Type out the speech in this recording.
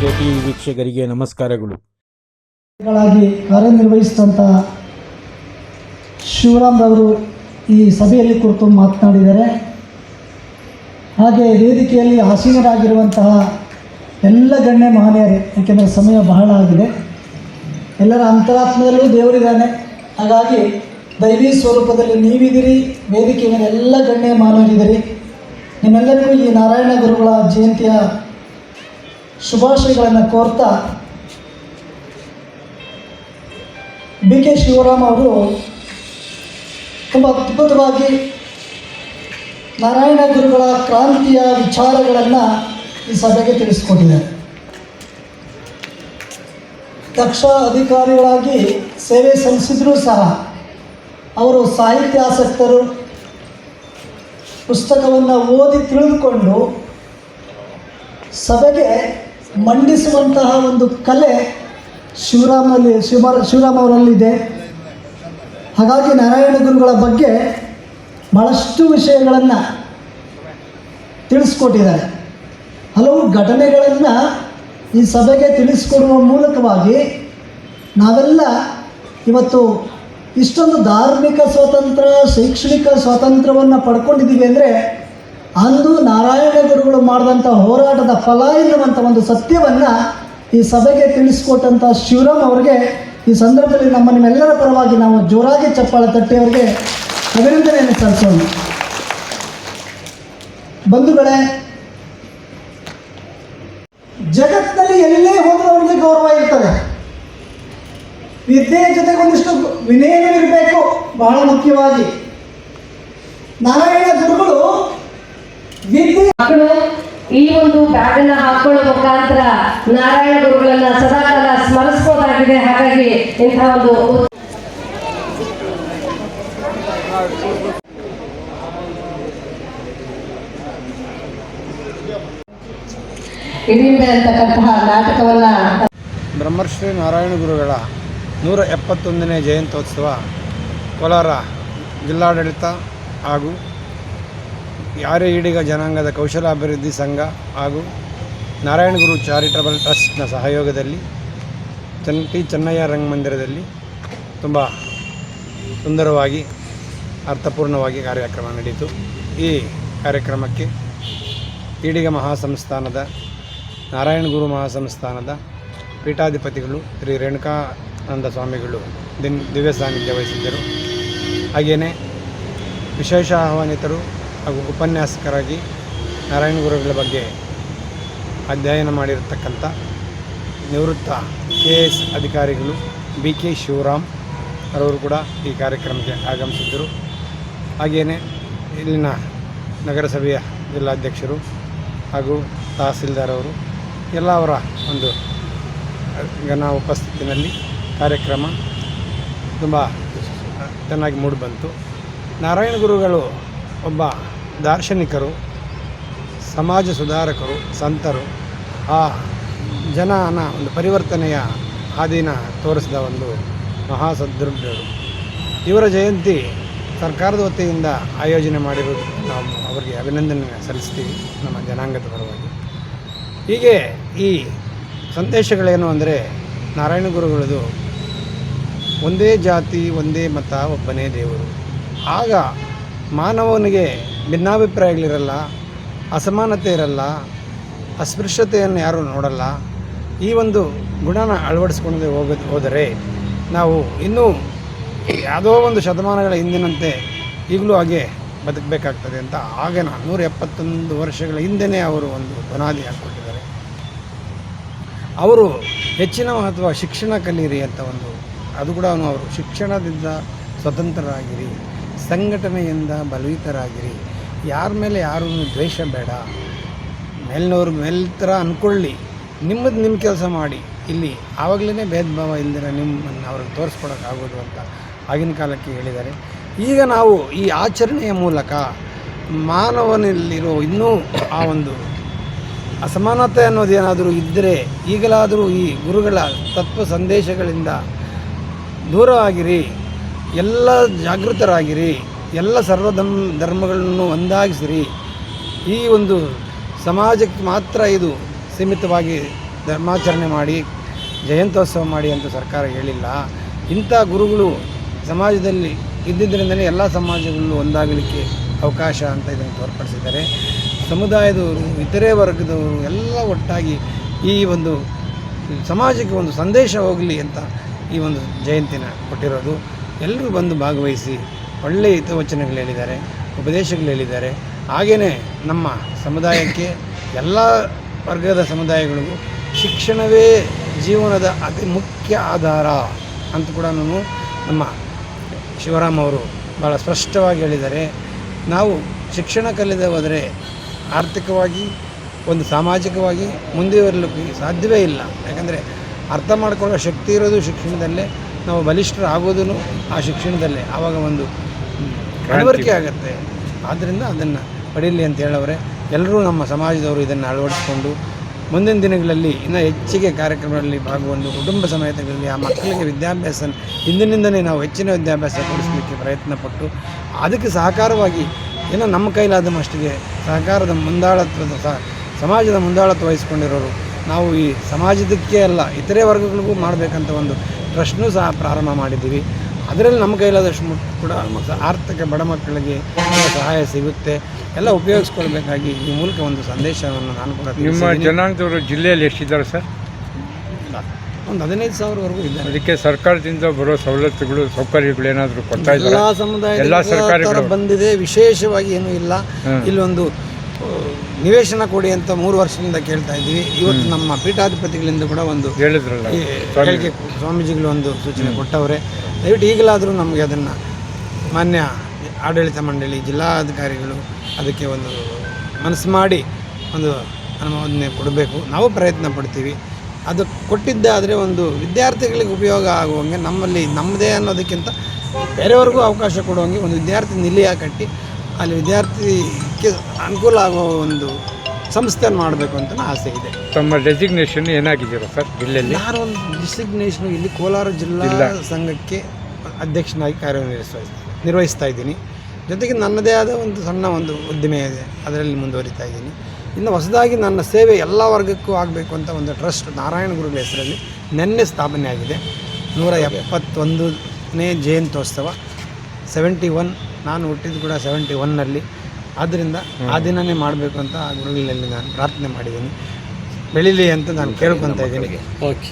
ಜ್ಯೋತಿ ವೀಕ್ಷಕರಿಗೆ ನಮಸ್ಕಾರಗಳು. ಕಾರ್ಯನಿರ್ವಹಿಸಿದಂಥ ಶಿವರಾಮ್ರವರು ಈ ಸಭೆಯಲ್ಲಿ ಕುರಿತು ಮಾತನಾಡಿದ್ದಾರೆ. ಹಾಗೆ ವೇದಿಕೆಯಲ್ಲಿ ಆಸೀನರಾಗಿರುವಂತಹ ಎಲ್ಲ ಗಣ್ಯ ಮಹನೀಯರೇ, ಏಕೆಂದರೆ ಸಮಯ ಬಹಳ ಆಗಿದೆ, ಎಲ್ಲರ ಅಂತರಾತ್ಮದಲ್ಲೂ ದೇವರಿದ್ದಾನೆ. ಹಾಗಾಗಿ ದೈವಿ ಸ್ವರೂಪದಲ್ಲಿ ನೀವಿದ್ದೀರಿ, ವೇದಿಕೆ ಮೇಲೆ ಎಲ್ಲ ಗಣ್ಯ ಮಾನವರಿದ್ದೀರಿ. ನಿಮ್ಮೆಲ್ಲರಿಗೂ ಈ ನಾರಾಯಣ ಗುರುಗಳ ಜಯಂತಿಯ ಶುಭಾಶಯಗಳನ್ನು ಕೋರ್ತಾ, ಬಿ ಕೆ ಶಿವರಾಮ್ ಅವರು ತುಂಬ ಅದ್ಭುತವಾಗಿ ನಾರಾಯಣ ಗುರುಗಳ ಕ್ರಾಂತಿಯ ವಿಚಾರಗಳನ್ನು ಈ ಸಭೆಗೆ ತಿಳಿಸಿಕೊಟ್ಟಿದ್ದಾರೆ. ದಕ್ಷ ಅಧಿಕಾರಿಗಳಾಗಿ ಸೇವೆ ಸಲ್ಲಿಸಿದರೂ ಸಹ ಅವರು ಸಾಹಿತ್ಯಾಸಕ್ತರು. ಪುಸ್ತಕವನ್ನು ಓದಿ ತಿಳಿದುಕೊಂಡು ಸಭೆಗೆ ಮಂಡಿಸುವಂತಹ ಒಂದು ಕಲೆ ಶಿವರಾಮ್ ಅವರಲ್ಲಿದೆ. ಹಾಗಾಗಿ ನಾರಾಯಣ ಗುರುಗಳ ಬಗ್ಗೆ ಭಾಳಷ್ಟು ವಿಷಯಗಳನ್ನು ತಿಳಿಸ್ಕೊಟ್ಟಿದ್ದಾರೆ. ಹಲವು ಘಟನೆಗಳನ್ನು ಈ ಸಭೆಗೆ ತಿಳಿಸ್ಕೊಡುವ ಮೂಲಕವಾಗಿ ನಾವೆಲ್ಲ ಇವತ್ತು ಇಷ್ಟೊಂದು ಧಾರ್ಮಿಕ ಸ್ವಾತಂತ್ರ್ಯ, ಶೈಕ್ಷಣಿಕ ಸ್ವಾತಂತ್ರ್ಯವನ್ನು ಪಡ್ಕೊಂಡಿದ್ದೀವಿ ಅಂದರೆ ಅಂದು ನಾರಾಯಣ ಗುರುಗಳು ಮಾಡಿದಂಥ ಹೋರಾಟದ ಫಲ ಎನ್ನುವಂಥ ಒಂದು ಸತ್ಯವನ್ನು ಈ ಸಭೆಗೆ ತಿಳಿಸ್ಕೊಟ್ಟಂಥ ಶಿವರಾಮ್ ಅವರಿಗೆ ಈ ಸಂದರ್ಭದಲ್ಲಿ ನಿಮ್ಮೆಲ್ಲರ ಪರವಾಗಿ ನಾವು ಜೋರಾಗಿ ಚಪ್ಪಾಳೆ ತಟ್ಟಿ ಅವರಿಗೆ ಅಭಿನಂದನೆಯನ್ನು ಸಲ್ಲಿಸೋಣ. ಬಂಧುಗಳೇ, ಜಗತ್ತಿನಲ್ಲಿ ಎಲ್ಲೇ ಹೋದರೂ ಅವರಿಗೆ ಗೌರವ ಇರ್ತದೆ. ವಿದ್ಯೆಯ ಜೊತೆಗೆ ಒಂದಿಷ್ಟು ವಿನಯನೂ ಇರಬೇಕು. ಬಹಳ ಮುಖ್ಯವಾಗಿ ನಾರಾಯಣ ಗುರುಗಳು ಮಕ್ಕಳು ಈ ಒಂದು ಬ್ಯಾಗನ್ನು ಹಾಕೊಳ್ಳೋ ಮುಖಾಂತರ ನಾರಾಯಣ ಗುರುಗಳನ್ನ ಸದಾಕಾಲ ಸ್ಮರಿಸಬಹುದಾಗಿದೆ. ಹಾಗಾಗಿ ಇಂತಹ ಒಂದು ಇಡಿಂಬೆ ಅಂತಕ್ಕಂತಹ ನಾಟಕವನ್ನ ಬ್ರಹ್ಮರ್ಷಿ ನಾರಾಯಣ ಗುರುಗಳ 171ನೇ ಜಯಂತ್ಯೋತ್ಸವ ಕೋಲಾರ ಜಿಲ್ಲಾಡಳಿತ ಹಾಗೂ ಯಾರೇ ಈಡಿಗ ಜನಾಂಗದ ಕೌಶಲಾಭಿವೃದ್ಧಿ ಸಂಘ ಹಾಗೂ ನಾರಾಯಣ ಗುರು ಚಾರಿಟಬಲ್ ಟ್ರಸ್ಟ್ನ ಸಹಯೋಗದಲ್ಲಿ ಟಿ ಚೆನ್ನಯ್ಯ ರಂಗಮಂದಿರದಲ್ಲಿ ತುಂಬ ಸುಂದರವಾಗಿ ಅರ್ಥಪೂರ್ಣವಾಗಿ ಕಾರ್ಯಕ್ರಮ ನಡೆಯಿತು. ಈ ಕಾರ್ಯಕ್ರಮಕ್ಕೆ ಈಡಿಗ ಮಹಾಸಂಸ್ಥಾನದ ನಾರಾಯಣ ಗುರು ಮಹಾಸಂಸ್ಥಾನದ ಪೀಠಾಧಿಪತಿಗಳು ಶ್ರೀ ರೇಣುಕಾನಂದ ಸ್ವಾಮಿಗಳು ದಿವ್ಯ ಸಾನ್ನಿಧ್ಯ ವಹಿಸಿದ್ದರು. ಹಾಗೆಯೇ ವಿಶೇಷ ಆಹ್ವಾನಿತರು ಹಾಗೂ ಉಪನ್ಯಾಸಕರಾಗಿ ನಾರಾಯಣ ಗುರುಗಳ ಬಗ್ಗೆ ಅಧ್ಯಯನ ಮಾಡಿರತಕ್ಕಂಥ ನಿವೃತ್ತ KS ಅಧಿಕಾರಿಗಳು ಬಿ ಕೆ ಶಿವರಾಮ್ ಅವರು ಕೂಡ ಈ ಕಾರ್ಯಕ್ರಮಕ್ಕೆ ಆಗಮಿಸಿದ್ದರು. ಹಾಗೆಯೇ ಇಲ್ಲಿನ ನಗರಸಭೆಯ ಜಿಲ್ಲಾಧ್ಯಕ್ಷರು ಹಾಗೂ ತಹಸೀಲ್ದಾರ್ ಅವರು ಎಲ್ಲ ಅವರ ಒಂದು ಘನ ಉಪಸ್ಥಿತಿಯಲ್ಲಿ ಕಾರ್ಯಕ್ರಮ ತುಂಬ ಚೆನ್ನಾಗಿ ಮೂಡಿಬಂತು. ನಾರಾಯಣ ಗುರುಗಳು ಒಬ್ಬ ದಾರ್ಶನಿಕರು, ಸಮಾಜ ಸುಧಾರಕರು, ಸಂತರು, ಆ ಜನನ ಒಂದು ಪರಿವರ್ತನೆಯ ಹಾದಿನ ತೋರಿಸಿದ ಒಂದು ಮಹಾಸದೃಢರು. ಇವರ ಜಯಂತಿ ಸರ್ಕಾರದ ವತಿಯಿಂದ ಆಯೋಜನೆ ಮಾಡಿರೋದು ನಾವು ಅವರಿಗೆ ಅಭಿನಂದನೆ ಸಲ್ಲಿಸ್ತೀವಿ ನಮ್ಮ ಜನಾಂಗದ ಪರವಾಗಿ. ಹೀಗೆ ಈ ಸಂದೇಶಗಳೇನು ಅಂದರೆ ನಾರಾಯಣ ಗುರುಗಳದು ಒಂದೇ ಜಾತಿ, ಒಂದೇ ಮತ, ಒಬ್ಬನೇ ದೇವರು. ಆಗ ಮಾನವನಿಗೆ ಭಿನ್ನಾಭಿಪ್ರಾಯಗಳಿರಲ್ಲ, ಅಸಮಾನತೆ ಇರಲ್ಲ, ಅಸ್ಪೃಶ್ಯತೆಯನ್ನು ಯಾರೂ ನೋಡಲ್ಲ. ಈ ಒಂದು ಗುಣನ ಅಳವಡಿಸ್ಕೊಂಡೇ ಹೋದರೆ ನಾವು ಇನ್ನೂ ಯಾವುದೋ ಒಂದು ಶತಮಾನಗಳ ಹಿಂದಿನಂತೆ ಈಗಲೂ ಹಾಗೆ ಬದುಕಬೇಕಾಗ್ತದೆ ಅಂತ ಆಗಿನ 171 ವರ್ಷಗಳ ಹಿಂದೆಯೇ ಅವರು ಒಂದು ಬುನಾದಿ ಹಾಕ್ಕೊಟ್ಟಿದ್ದಾರೆ. ಅವರು ಹೆಚ್ಚಿನ ಮಹತ್ವ ಶಿಕ್ಷಣ ಕಲೀರಿ ಅಂತ ಒಂದು, ಅದು ಕೂಡ ಅವರು ಶಿಕ್ಷಣದಿಂದ ಸ್ವತಂತ್ರರಾಗಿರಿ, ಸಂಘಟನೆಯಿಂದ ಬಲವಿತರಾಗಿರಿ, ಯಾರ ಮೇಲೆ ಯಾರೂ ದ್ವೇಷ ಬೇಡ, ಮೇಲಿನವ್ರು ಮೇಲ್ತರ ಅಂದ್ಕೊಳ್ಳಿ, ನಿಮ್ಮ ಕೆಲಸ ಮಾಡಿ, ಇಲ್ಲಿ ಆವಾಗಲೇ ಭೇದ ಭಾವ ಇಲ್ಲದಿರ ನಿಮ್ಮನ್ನು ಅವ್ರಿಗೆ ತೋರಿಸ್ಕೊಡೋಕ್ಕಾಗೋದು ಅಂತ ಆಗಿನ ಕಾಲಕ್ಕೆ ಹೇಳಿದ್ದಾರೆ. ಈಗ ನಾವು ಈ ಆಚರಣೆಯ ಮೂಲಕ ಮಾನವನಲ್ಲಿರೋ ಇನ್ನೂ ಆ ಒಂದು ಅಸಮಾನತೆ ಅನ್ನೋದೇನಾದರೂ ಇದ್ದರೆ ಈಗಲಾದರೂ ಈ ಗುರುಗಳ ತತ್ವ ಸಂದೇಶಗಳಿಂದ ದೂರವಾಗಿರಿ, ಎಲ್ಲ ಜಾಗೃತರಾಗಿರಿ, ಎಲ್ಲ ಧರ್ಮಗಳನ್ನು ಒಂದಾಗಿಸಿರಿ. ಈ ಒಂದು ಸಮಾಜಕ್ಕೆ ಮಾತ್ರ ಇದು ಸೀಮಿತವಾಗಿ ಧರ್ಮಾಚರಣೆ ಮಾಡಿ ಜಯಂತ್ಯೋತ್ಸವ ಮಾಡಿ ಅಂತ ಸರ್ಕಾರ ಹೇಳಿಲ್ಲ. ಇಂಥ ಗುರುಗಳು ಸಮಾಜದಲ್ಲಿ ಇದ್ದಿದ್ದರಿಂದಲೇ ಎಲ್ಲ ಸಮಾಜಗಳು ಒಂದಾಗಲಿಕ್ಕೆ ಅವಕಾಶ ಅಂತ ಇದನ್ನು ತೋರ್ಪಡಿಸಿದ್ದಾರೆ. ಸಮುದಾಯದವರು, ಇತರೆ ವರ್ಗದವರು ಎಲ್ಲ ಒಟ್ಟಾಗಿ ಈ ಒಂದು ಸಮಾಜಕ್ಕೆ ಒಂದು ಸಂದೇಶ ಹೋಗಲಿ ಅಂತ ಈ ಒಂದು ಜಯಂತಿನ ಕೊಟ್ಟಿರೋದು. ಎಲ್ಲರೂ ಬಂದು ಭಾಗವಹಿಸಿ ಒಳ್ಳೆಯ ಹಿತವಚನಗಳು ಹೇಳಿದ್ದಾರೆ, ಉಪದೇಶಗಳು ಹೇಳಿದ್ದಾರೆ. ಹಾಗೆಯೇ ನಮ್ಮ ಸಮುದಾಯಕ್ಕೆ ಎಲ್ಲ ವರ್ಗದ ಸಮುದಾಯಗಳಿಗೂ ಶಿಕ್ಷಣವೇ ಜೀವನದ ಅತಿ ಮುಖ್ಯ ಆಧಾರ ಅಂತ ಕೂಡ ನಮ್ಮ ಶಿವರಾಮ್ ಅವರು ಭಾಳ ಸ್ಪಷ್ಟವಾಗಿ ಹೇಳಿದ್ದಾರೆ. ನಾವು ಶಿಕ್ಷಣ ಕಲಿಯದೆ ಹೋದರೆ ಆರ್ಥಿಕವಾಗಿ ಒಂದು ಸಾಮಾಜಿಕವಾಗಿ ಮುಂದುವರಲಿಕ್ಕೆ ಸಾಧ್ಯವೇ ಇಲ್ಲ. ಯಾಕಂದರೆ ಅರ್ಥ ಮಾಡಿಕೊಳ್ಳೋ ಶಕ್ತಿ ಇರೋದು ಶಿಕ್ಷಣದಲ್ಲೇ, ನಾವು ಬಲಿಷ್ಠರಾಗೋದು ಆ ಶಿಕ್ಷಣದಲ್ಲೇ. ಆವಾಗ ಒಂದು ಅಳವಡಿಕೆ ಆಗುತ್ತೆ. ಆದ್ದರಿಂದ ಅದನ್ನು ಪಡೀಲಿ ಅಂತ ಹೇಳವ್ರೆ. ಎಲ್ಲರೂ ನಮ್ಮ ಸಮಾಜದವರು ಇದನ್ನು ಅಳವಡಿಸಿಕೊಂಡು ಮುಂದಿನ ದಿನಗಳಲ್ಲಿ ಇನ್ನೂ ಹೆಚ್ಚಿಗೆ ಕಾರ್ಯಕ್ರಮಗಳಲ್ಲಿ ಭಾಗಗೊಂಡು ಕುಟುಂಬ ಸಮೇತಗಳಲ್ಲಿ ಆ ಮಕ್ಕಳಿಗೆ ವಿದ್ಯಾಭ್ಯಾಸ ಇಂದಿನಿಂದಲೇ ನಾವು ಹೆಚ್ಚಿನ ವಿದ್ಯಾಭ್ಯಾಸ ಕೊಡಿಸಲಿಕ್ಕೆ ಪ್ರಯತ್ನಪಟ್ಟು ಅದಕ್ಕೆ ಸಹಕಾರವಾಗಿ ಏನೋ ನಮ್ಮ ಕೈಲಾದ ಮಟ್ಟಿಗೆ ಸಹಕಾರದ ಮುಂದಾಳತ್ವದ ಸಮಾಜದ ಮುಂದಾಳತ್ವ ವಹಿಸ್ಕೊಂಡಿರೋರು ನಾವು ಈ ಸಮಾಜದಕ್ಕೆ ಅಲ್ಲ ಇತರೆ ವರ್ಗಗಳಿಗೂ ಮಾಡಬೇಕಂತ ಒಂದು ಟ್ರಸ್ಟ್ನೂ ಸಹ ಪ್ರಾರಂಭ ಮಾಡಿದ್ದೀವಿ. ಅದರಲ್ಲಿ ನಮ್ಮ ಕೈಲಾದಷ್ಟು ಕೂಡ ಆರ್ಥಿಕ ಬಡ ಮಕ್ಕಳಿಗೆ ಸಹಾಯ ಸಿಗುತ್ತೆ, ಎಲ್ಲ ಉಪಯೋಗಿಸ್ಕೊಳ್ಬೇಕಾಗಿ ಈ ಮೂಲಕ ಒಂದು ಸಂದೇಶವನ್ನು ನಾನು ಕೂಡ ನಿಮ್ಮ ಜನಾಂಗದವರು ಜಿಲ್ಲೆಯಲ್ಲಿ ಎಷ್ಟಿದ್ದಾರೆ ಸರ್? ಒಂದು 15,000ವರೆಗೂ ಇದ್ದಾರೆ. ಅದಕ್ಕೆ ಸರ್ಕಾರದಿಂದ ಬರೋ ಸವಲತ್ತುಗಳು ಸೌಕರ್ಯಗಳು ಏನಾದರೂ ಕೊಡ್ತಾ ಇದ್ದಾರೆ? ಎಲ್ಲ ಸಮುದಾಯದ ಎಲ್ಲ ಸರ್ಕಾರಗಳು ಬಂದಿದೆ, ವಿಶೇಷವಾಗಿ ಏನೂ ಇಲ್ಲ. ಇಲ್ಲೊಂದು ನಿವೇಶನ ಕೊಡಿ ಅಂತ 3 ವರ್ಷದಿಂದ ಕೇಳ್ತಾ ಇದ್ದೀವಿ. ಇವತ್ತು ನಮ್ಮ ಪೀಠಾಧಿಪತಿಗಳಿಂದ ಕೂಡ ಒಂದು ಹೇಳಿದ್ರಲ್ಲ ಹೇಳಿಕೆ ಸ್ವಾಮೀಜಿಗಳು ಒಂದು ಸೂಚನೆ ಕೊಟ್ಟವ್ರೆ. ದಯವಿಟ್ಟು ಈಗಲಾದರೂ ನಮಗೆ ಅದನ್ನು ಮಾನ್ಯ ಆಡಳಿತ ಮಂಡಳಿ ಜಿಲ್ಲಾಧಿಕಾರಿಗಳು ಅದಕ್ಕೆ ಒಂದು ಮನಸ್ಸು ಮಾಡಿ ಒಂದು ಅನುಮೋದನೆ ಕೊಡಬೇಕು. ನಾವು ಪ್ರಯತ್ನ ಪಡ್ತೀವಿ. ಅದು ಕೊಟ್ಟಿದ್ದಾದರೆ ಒಂದು ವಿದ್ಯಾರ್ಥಿಗಳಿಗೆ ಉಪಯೋಗ ಆಗುವಂಗೆ ನಮ್ಮಲ್ಲಿ ನಮ್ಮದೇ ಅನ್ನೋದಕ್ಕಿಂತ ಬೇರೆಯವ್ರಿಗೂ ಅವಕಾಶ ಕೊಡುವಂಗೆ ಒಂದು ವಿದ್ಯಾರ್ಥಿ ನಿಲಯ ಕಟ್ಟಿ ಅಲ್ಲಿ ವಿದ್ಯಾರ್ಥಿಗೆ ಅನುಕೂಲ ಆಗುವ ಒಂದು ಸಂಸ್ಥೆಯನ್ನು ಮಾಡಬೇಕು ಅಂತ ಆಸೆ ಇದೆ. ತಮ್ಮ ಡೆಸಿಗ್ನೇಷನ್ ಏನಾಗಿದ್ದೀರಾ ಸರ್ ಜಿಲ್ಲೆಯಲ್ಲಿ? ನಾನು ಒಂದು ಡಿಸಿಗ್ನೇಷನು ಇಲ್ಲಿ ಕೋಲಾರ ಜಿಲ್ಲಾ ಸಂಘಕ್ಕೆ ಅಧ್ಯಕ್ಷನಾಗಿ ನಿರ್ವಹಿಸ್ತಾ ಇದ್ದೀನಿ. ಜೊತೆಗೆ ನನ್ನದೇ ಆದ ಒಂದು ಸಣ್ಣ ಒಂದು ಉದ್ದಿಮೆ ಇದೆ, ಅದರಲ್ಲಿ ಮುಂದುವರಿತಾ ಇದ್ದೀನಿ. ಇನ್ನು ಹೊಸದಾಗಿ ನನ್ನ ಸೇವೆ ಎಲ್ಲ ವರ್ಗಕ್ಕೂ ಆಗಬೇಕು ಅಂತ ಒಂದು ಟ್ರಸ್ಟ್ ನಾರಾಯಣ ಗುರುಗಳ ಹೆಸರಲ್ಲಿ ನಿನ್ನೆ ಸ್ಥಾಪನೆ ಆಗಿದೆ. 171ನೇ ಜಯಂತ್ಯೋತ್ಸವ 71. ನಾನು ಹುಟ್ಟಿದ್ದು ಕೂಡ 71ನಲ್ಲಿ. ಆದ್ದರಿಂದ ಆ ದಿನವೇ ಮಾಡಬೇಕು ಅಂತ ಆ ಗುರುಗಳಲ್ಲಿ ನಾನು ಪ್ರಾರ್ಥನೆ ಮಾಡಿದ್ದೀನಿ. ಬೆಳೀಲಿ ಅಂತ ನಾನು ಕೇಳ್ಕೊತಾ ಇದ್ದೀನಿ. ಓಕೆ.